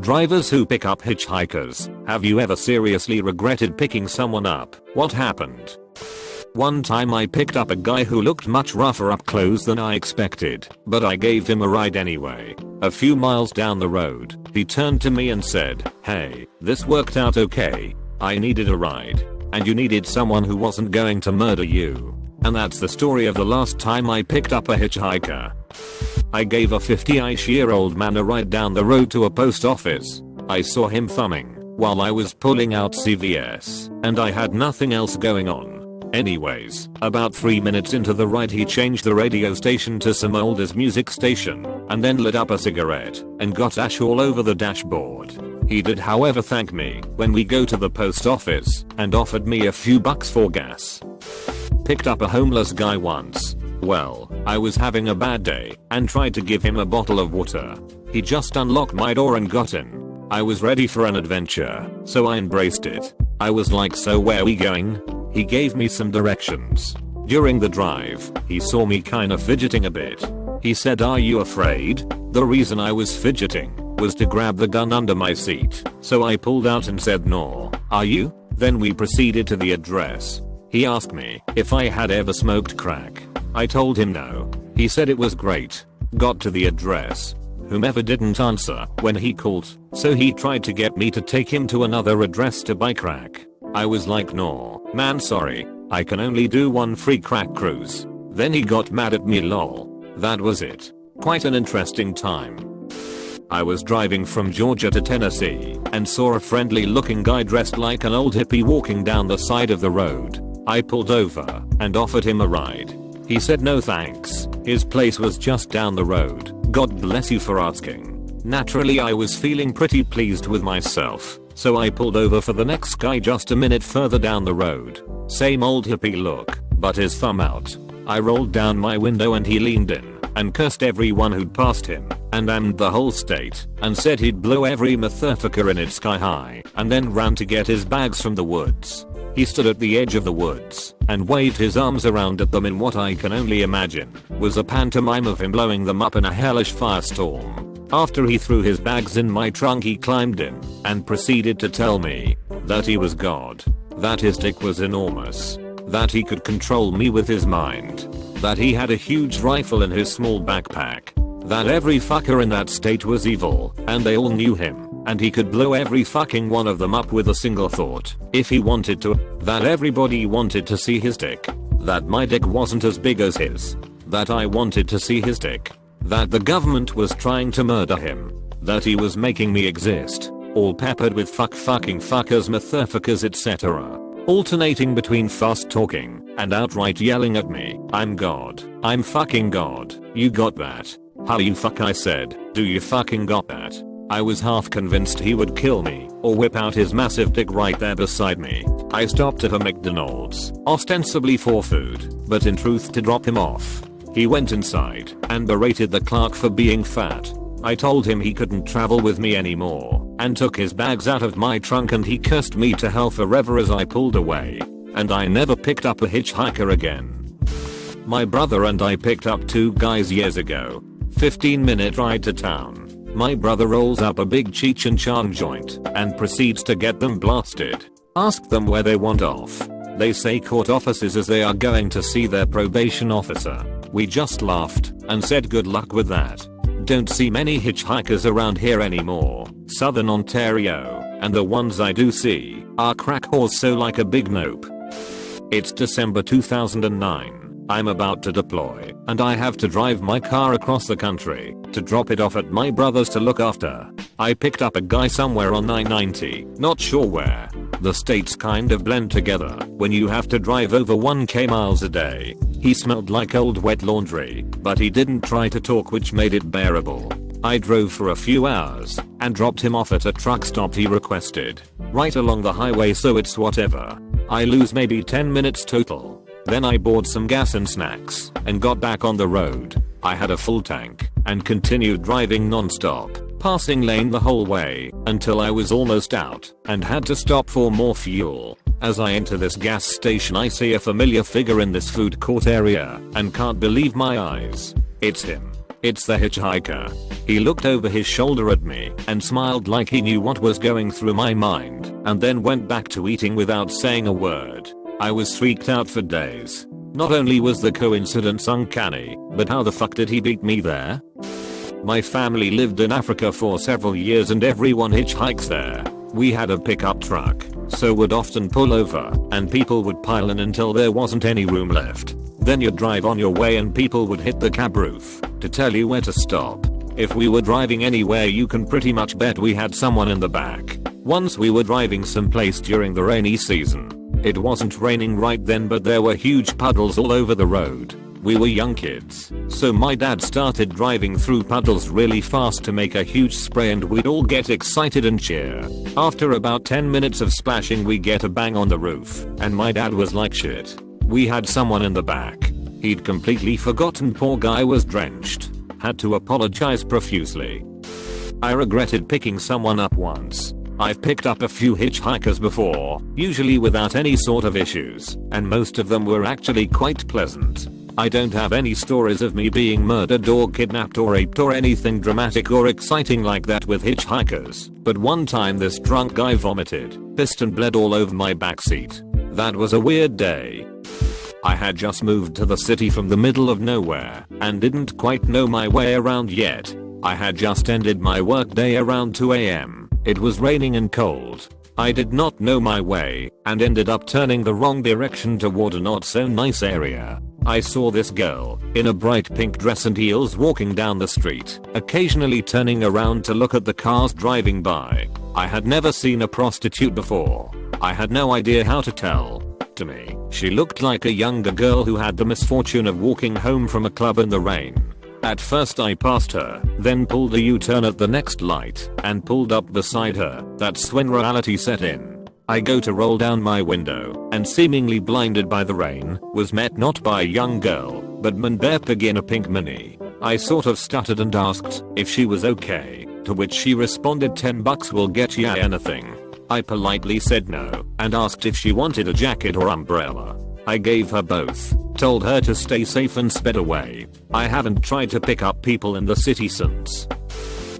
Drivers who pick up hitchhikers, have you ever seriously regretted picking someone up? What happened? One time I picked up a guy who looked much rougher up close than I expected, but I gave him a ride anyway. A few miles down the road, he turned to me and said, "Hey, this worked out okay. I needed a ride. And you needed someone who wasn't going to murder you." And that's the story of the last time I picked up a hitchhiker. I gave a 50-ish-year-old man a ride down the road to a post office. I saw him thumbing while I was pulling out CVS, and I had nothing else going on. Anyways, about 3 minutes into the ride he changed the radio station to some oldies music station, and then lit up a cigarette, and got ash all over the dashboard. He did however thank me when we go to the post office, and offered me a few bucks for gas. Picked up a homeless guy once. Well, I was having a bad day, and tried to give him a bottle of water. He just unlocked my door and got in. I was ready for an adventure, so I embraced it. I was like, "So where we going?" He gave me some directions. During the drive, he saw me kinda fidgeting a bit. He said, "Are you afraid?" The reason I was fidgeting was to grab the gun under my seat, so I pulled out and said, "No, are you?" Then we proceeded to the address. He asked me if I had ever smoked crack. I told him no. He said it was great. Got to the address. Whomever didn't answer when he called, so he tried to get me to take him to another address to buy crack. I was like, "No, man, sorry. I can only do one free crack cruise." Then he got mad at me, lol. That was it. Quite an interesting time. I was driving from Georgia to Tennessee and saw a friendly looking guy dressed like an old hippie walking down the side of the road. I pulled over and offered him a ride. He said no thanks. His place was just down the road. God bless you for asking. Naturally I was feeling pretty pleased with myself, so I pulled over for the next guy just a minute further down the road. Same old hippie look, but his thumb out. I rolled down my window and he leaned in and cursed everyone who'd passed him, and ammed the whole state, and said he'd blow every motherfucker in it sky high, and then ran to get his bags from the woods. He stood at the edge of the woods and waved his arms around at them in what I can only imagine was a pantomime of him blowing them up in a hellish firestorm. After he threw his bags in my trunk he climbed in and proceeded to tell me that he was God, that his dick was enormous, that he could control me with his mind, that he had a huge rifle in his small backpack, that every fucker in that state was evil and they all knew him, and he could blow every fucking one of them up with a single thought if he wanted to, that everybody wanted to see his dick, that my dick wasn't as big as his, that I wanted to see his dick, that the government was trying to murder him, that he was making me exist, all peppered with fucking fuckers motherfuckers etc. Alternating between fast talking and outright yelling at me, "I'm God. I'm fucking God. You got that? How you fuck?" I said. "Do you fucking got that?" I was half convinced he would kill me or whip out his massive dick right there beside me. I stopped at a McDonald's, ostensibly for food, but in truth to drop him off. He went inside and berated the clerk for being fat. I told him he couldn't travel with me anymore and took his bags out of my trunk, and he cursed me to hell forever as I pulled away. And I never picked up a hitchhiker again. My brother and I picked up two guys years ago. 15-minute ride to town. My brother rolls up a big Cheech and Chong joint and proceeds to get them blasted. Ask them where they want off. They say court offices as they are going to see their probation officer. We just laughed and said good luck with that. Don't see many hitchhikers around here anymore. Southern Ontario, and the ones I do see are crack whores, so like a big nope. It's December 2009. I'm about to deploy, and I have to drive my car across the country to drop it off at my brother's to look after. I picked up a guy somewhere on 990, not sure where. The states kind of blend together when you have to drive over 1k miles a day. He smelled like old wet laundry, but he didn't try to talk, which made it bearable. I drove for a few hours and dropped him off at a truck stop he requested, right along the highway, so it's whatever. I lose maybe 10 minutes total. Then I bought some gas and snacks and got back on the road. I had a full tank and continued driving non-stop, passing lane the whole way until I was almost out and had to stop for more fuel. As I enter this gas station I see a familiar figure in this food court area and can't believe my eyes. It's him. It's the hitchhiker. He looked over his shoulder at me and smiled like he knew what was going through my mind, and then went back to eating without saying a word. I was freaked out for days. Not only was the coincidence uncanny, but how the fuck did he beat me there? My family lived in Africa for several years and everyone hitchhikes there. We had a pickup truck, so would often pull over, and people would pile in until there wasn't any room left. Then you'd drive on your way and people would hit the cab roof to tell you where to stop. If we were driving anywhere, you can pretty much bet we had someone in the back. Once we were driving someplace during the rainy season. It wasn't raining right then, but there were huge puddles all over the road. We were young kids, so my dad started driving through puddles really fast to make a huge spray, and we'd all get excited and cheer. After about 10 minutes of splashing, we get a bang on the roof, and my dad was like, shit. We had someone in the back. He'd completely forgotten, poor guy was drenched. Had to apologize profusely. I regretted picking someone up once. I've picked up a few hitchhikers before, usually without any sort of issues, and most of them were actually quite pleasant. I don't have any stories of me being murdered or kidnapped or raped or anything dramatic or exciting like that with hitchhikers, but one time this drunk guy vomited, pissed and bled all over my backseat. That was a weird day. I had just moved to the city from the middle of nowhere and didn't quite know my way around yet. I had just ended my workday around 2 AM. It was raining and cold. I did not know my way and ended up turning the wrong direction toward a not so nice area. I saw this girl in a bright pink dress and heels walking down the street, occasionally turning around to look at the cars driving by. I had never seen a prostitute before. I had no idea how to tell. To me, she looked like a younger girl who had the misfortune of walking home from a club in the rain. At first I passed her, then pulled a U-turn at the next light and pulled up beside her. That's when reality set in. I go to roll down my window and, seemingly blinded by the rain, was met not by a young girl, but Manberpig in a pink mini. I sort of stuttered and asked if she was okay, to which she responded, $10 will get ya anything. I politely said no and asked if she wanted a jacket or umbrella. I gave her both, told her to stay safe and sped away. I haven't tried to pick up people in the city since.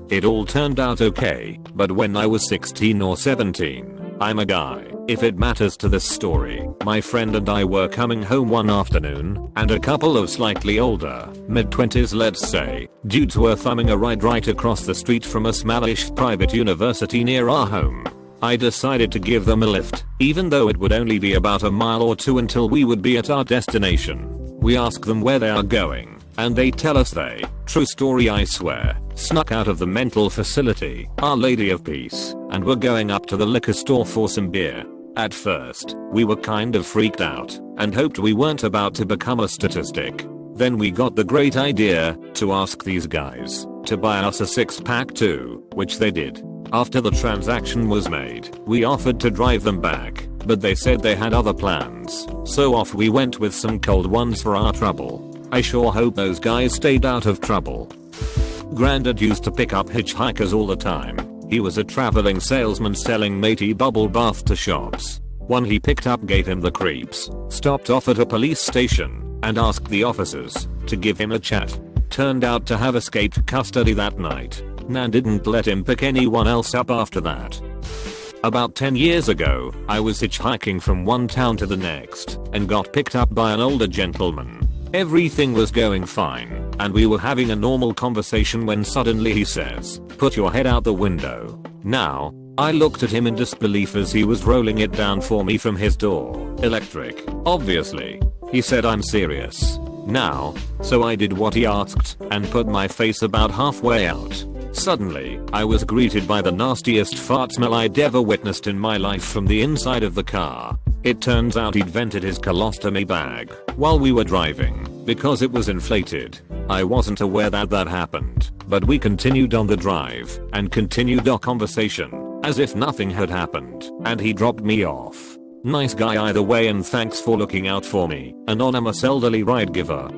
It all turned out okay, but when I was 16 or 17, I'm a guy, if it matters to this story, my friend and I were coming home one afternoon, and a couple of slightly older, mid-20s let's say, dudes were thumbing a ride right across the street from a smallish private university near our home. I decided to give them a lift, even though it would only be about a mile or two until we would be at our destination. We ask them where they are going, and they tell us they, true story I swear, snuck out of the mental facility, Our Lady of Peace, and were going up to the liquor store for some beer. At first, we were kind of freaked out, and hoped we weren't about to become a statistic. Then we got the great idea to ask these guys to buy us a 6-pack too, which they did. After the transaction was made, we offered to drive them back, but they said they had other plans, so off we went with some cold ones for our trouble. I sure hope those guys stayed out of trouble. Grandad used to pick up hitchhikers all the time. He was a traveling salesman selling matey bubble bath to shops. One he picked up gave him the creeps, stopped off at a police station, and asked the officers to give him a chat. Turned out to have escaped custody that night. Nan didn't let him pick anyone else up after that. About 10 years ago, I was hitchhiking from one town to the next, and got picked up by an older gentleman. Everything was going fine, and we were having a normal conversation when suddenly he says, "Put your head out the window." Now, I looked at him in disbelief as he was rolling it down for me from his door. Electric, obviously. He said, "I'm serious." Now, so I did what he asked, and put my face about halfway out. Suddenly, I was greeted by the nastiest fart smell I'd ever witnessed in my life from the inside of the car. It turns out he'd vented his colostomy bag while we were driving, because it was inflated. I wasn't aware that that happened, but we continued on the drive, and continued our conversation, as if nothing had happened, and he dropped me off. Nice guy either way, and thanks for looking out for me, anonymous elderly ride giver.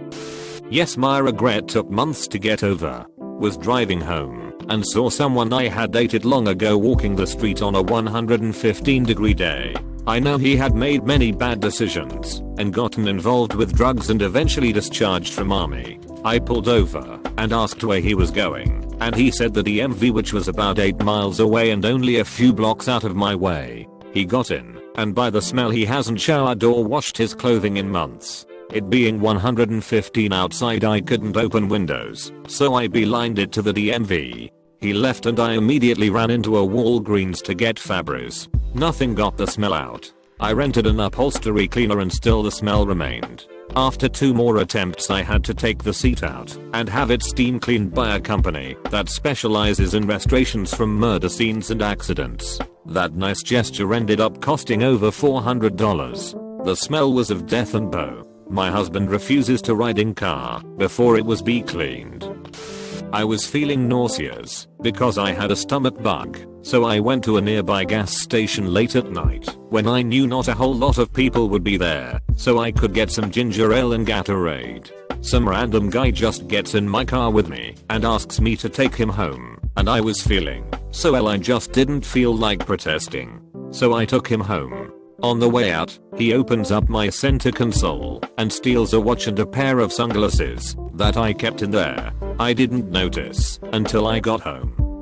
Yes, my regret took months to get over. Was driving home, and saw someone I had dated long ago walking the street on a 115-degree day. I know he had made many bad decisions, and gotten involved with drugs and eventually discharged from army. I pulled over and asked where he was going, and he said the DMV, which was about 8 miles away and only a few blocks out of my way. He got in, and by the smell he hasn't showered or washed his clothing in months. It being 115 outside, I couldn't open windows, so I beelined it to the DMV. He left and I immediately ran into a Walgreens to get Febreze. Nothing got the smell out. I rented an upholstery cleaner and still the smell remained. After 2 more attempts, I had to take the seat out and have it steam cleaned by a company that specializes in restorations from murder scenes and accidents. That nice gesture ended up costing over $400. The smell was of death and bow. My husband refuses to ride in car before it was be cleaned. I was feeling nauseous because I had a stomach bug, so I went to a nearby gas station late at night when I knew not a whole lot of people would be there, so I could get some ginger ale and Gatorade. Some random guy just gets in my car with me and asks me to take him home, and I was feeling so ill I just didn't feel like protesting. So I took him home. On the way out, he opens up my center console and steals a watch and a pair of sunglasses that I kept in there. I didn't notice until I got home.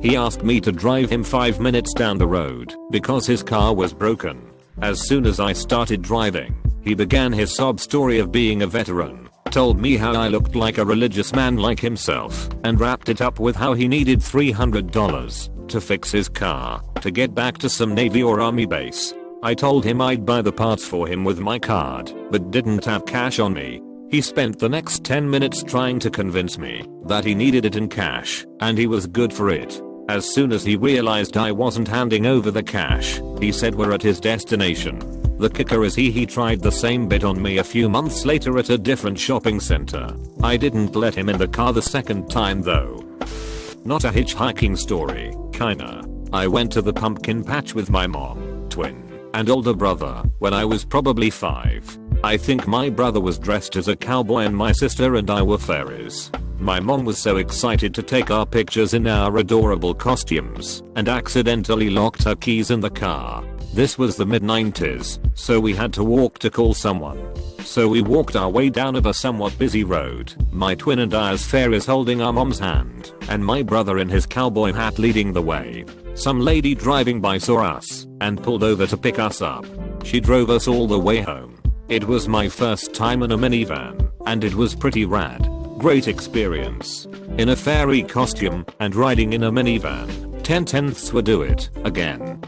He asked me to drive him 5 minutes down the road because his car was broken. As soon as I started driving, he began his sob story of being a veteran, told me how I looked like a religious man like himself, and wrapped it up with how he needed $300 to fix his car to get back to some Navy or Army base. I told him I'd buy the parts for him with my card, but didn't have cash on me. He spent the next 10 minutes trying to convince me that he needed it in cash, and he was good for it. As soon as he realized I wasn't handing over the cash, he said we're at his destination. The kicker is he tried the same bit on me a few months later at a different shopping center. I didn't let him in the car the second time though. Not a hitchhiking story, kinda. I went to the pumpkin patch with my mom, twin, and older brother when I was probably 5. I think my brother was dressed as a cowboy and my sister and I were fairies. My mom was so excited to take our pictures in our adorable costumes and accidentally locked her keys in the car. This was the mid-90s, so we had to walk to call someone. So we walked our way down a somewhat busy road, my twin and I as fairies holding our mom's hand, and my brother in his cowboy hat leading the way. Some lady driving by saw us and pulled over to pick us up. She drove us all the way home. It was my first time in a minivan, and it was pretty rad. Great experience. In a fairy costume and riding in a minivan. 10/10ths would do it again.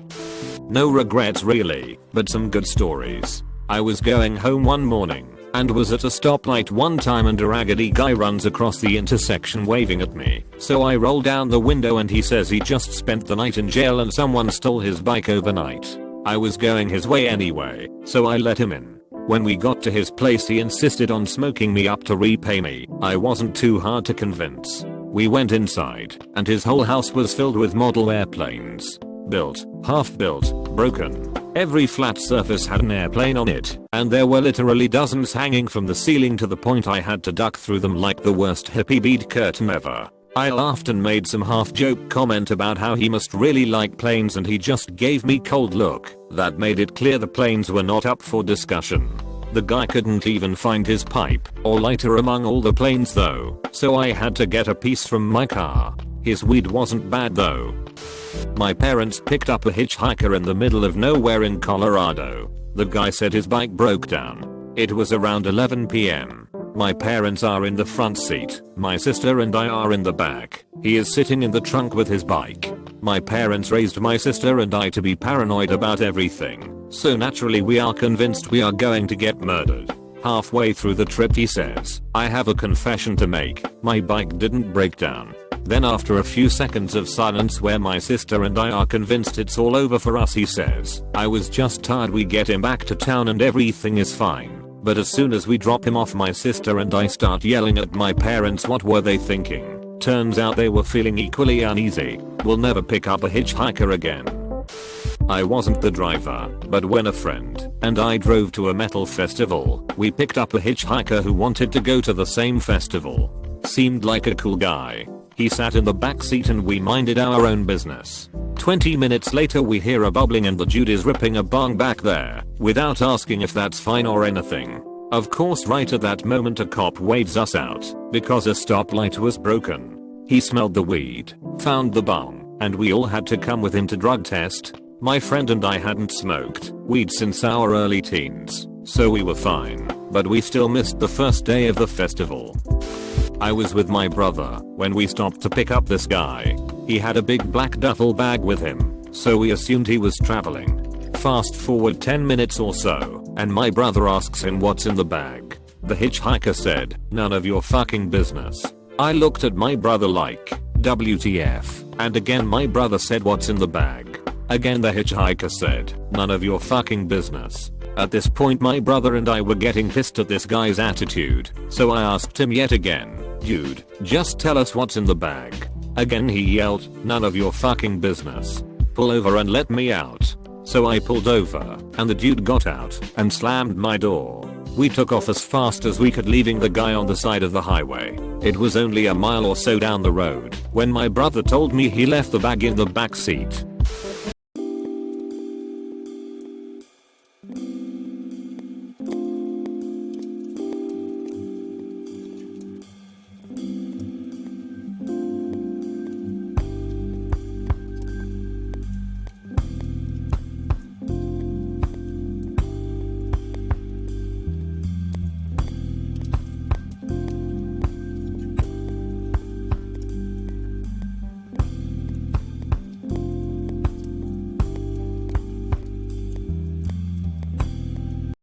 No regrets really, but some good stories. I was going home one morning and was at a stoplight one time and a raggedy guy runs across the intersection waving at me. So I roll down the window and he says he just spent the night in jail and someone stole his bike overnight. I was going his way anyway, so I let him in. When we got to his place he insisted on smoking me up to repay me. I wasn't too hard to convince. We went inside and his whole house was filled with model airplanes. Built, half built, broken. Every flat surface had an airplane on it, and there were literally dozens hanging from the ceiling to the point I had to duck through them like the worst hippie bead curtain ever. I laughed and made some half-joke comment about how he must really like planes and he just gave me cold look that made it clear the planes were not up for discussion. The guy couldn't even find his pipe or lighter among all the planes though, so I had to get a piece from my car. His weed wasn't bad though. My parents picked up a hitchhiker in the middle of nowhere in Colorado. The guy said his bike broke down. It was around 11 p.m. My parents are in the front seat. My sister and I are in the back. He is sitting in the trunk with his bike. My parents raised my sister and I to be paranoid about everything. So naturally we are convinced we are going to get murdered. Halfway through the trip he says, I have a confession to make. My bike didn't break down. Then after a few seconds of silence where my sister and I are convinced it's all over for us he says, I was just tired, we get him back to town and everything is fine. But as soon as we drop him off my sister and I start yelling at my parents what were they thinking. Turns out they were feeling equally uneasy. We'll never pick up a hitchhiker again. I wasn't the driver, but when a friend and I drove to a metal festival, we picked up a hitchhiker who wanted to go to the same festival. Seemed like a cool guy. He sat in the back seat and we minded our own business. 20 minutes later we hear a bubbling and the dude is ripping a bong back there, without asking if that's fine or anything. Of course, right at that moment a cop waves us out because a stoplight was broken. He smelled the weed, found the bong, and we all had to come with him to drug test. My friend and I hadn't smoked weed since our early teens, so we were fine, but we still missed the first day of the festival. I was with my brother when we stopped to pick up this guy. He had a big black duffel bag with him, so we assumed he was traveling. Fast forward 10 minutes or so, and my brother asks him what's in the bag. The hitchhiker said, "None of your fucking business." I looked at my brother like, WTF, and again my brother said, "What's in the bag?" Again the hitchhiker said, "None of your fucking business." At this point my brother and I were getting pissed at this guy's attitude, so I asked him yet again, "Dude, just tell us what's in the bag." Again he yelled, "None of your fucking business. Pull over and let me out." So I pulled over, and the dude got out and slammed my door. We took off as fast as we could, leaving the guy on the side of the highway. It was only a mile or so down the road when my brother told me he left the bag in the back seat.